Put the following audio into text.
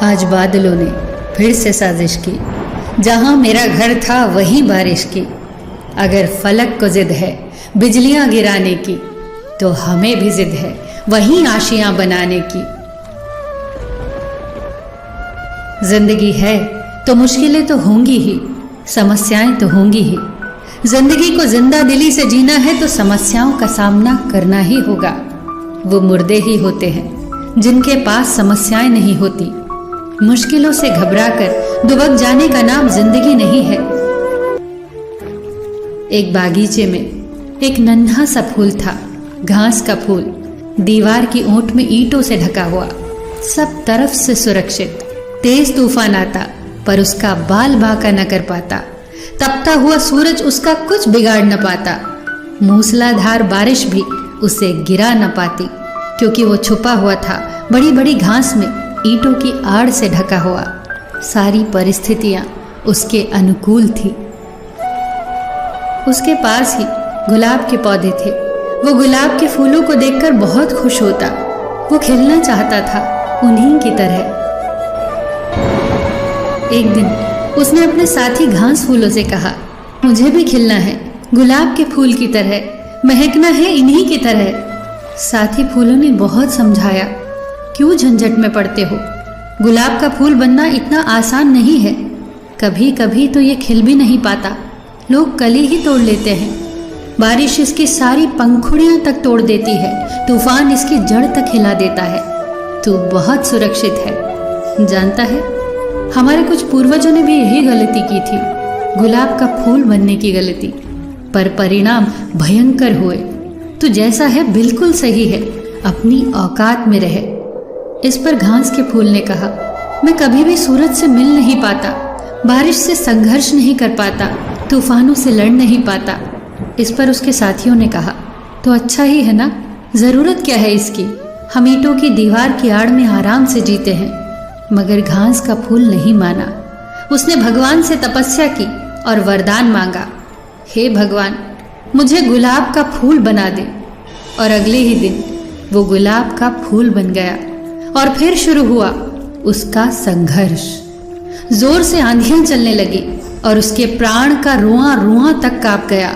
आज बादलों ने फिर से साजिश की, जहां मेरा घर था वहीं बारिश की। अगर फलक को जिद है बिजलियां गिराने की, तो हमें भी जिद है वहीं आशियां बनाने की। जिंदगी है तो मुश्किलें तो होंगी ही, समस्याएं तो होंगी ही। जिंदगी को जिंदा दिली से जीना है तो समस्याओं का सामना करना ही होगा। वो मुर्दे ही होते हैं जिनके पास समस्याएं नहीं होती। मुश्किलों से घबराकर दुबक जाने का नाम जिंदगी नहीं है। एक बागीचे में एक नन्हा सा फूल था, घास का फूल, दीवार की ओट में ईंटों से ढका हुआ, सब तरफ से सुरक्षित। तेज तूफान आता पर उसका बाल बांका न कर पाता, तपता हुआ सूरज उसका कुछ बिगाड़ न पाता, मूसलाधार बारिश भी उसे गिरा न पाती, क्योंकि वो छुपा हुआ था बड़ी बड़ी घास में, ईंटों की आड़ से ढका हुआ। सारी परिस्थितियां उसके अनुकूल थी। उसके पास ही गुलाब के पौधे थे। वो गुलाब के फूलों को देखकर बहुत खुश होता। वो खिलना चाहता था उन्हीं की तरह। एक दिन उसने अपने साथी घास फूलों से कहा, मुझे भी खिलना है गुलाब के फूल की तरह, महकना है इन्हीं की तरह। साथी फूलों ने बहुत समझाया, क्यों झंझट में पड़ते हो, गुलाब का फूल बनना इतना आसान नहीं है। कभी कभी तो ये खिल भी नहीं पाता, लोग कली ही तोड़ लेते हैं। बारिश इसकी सारी पंखुड़ियां तक तोड़ देती है, तूफान इसकी जड़ तक हिला देता है। तू बहुत सुरक्षित है। जानता है, हमारे कुछ पूर्वजों ने भी यही गलती की थी, गुलाब का फूल बनने की गलती, पर परिणाम भयंकर हुए। तू जैसा है बिल्कुल सही है, अपनी औकात में रहे। इस पर घास के फूल ने कहा, मैं कभी भी सूरज से मिल नहीं पाता, बारिश से संघर्ष नहीं कर पाता, तूफानों से लड़ नहीं पाता। इस पर उसके साथियों ने कहा, तो अच्छा ही है ना, जरूरत क्या है इसकी, हम ईंटों की दीवार की आड़ में आराम से जीते हैं। मगर घास का फूल नहीं माना। उसने भगवान से तपस्या की और वरदान मांगा, हे भगवान, मुझे गुलाब का फूल बना दे। और अगले ही दिन वो गुलाब का फूल बन गया। और फिर शुरू हुआ उसका संघर्ष। जोर से आंधियां चलने लगी और उसके प्राण का रुआं रुआं तक कांप गया।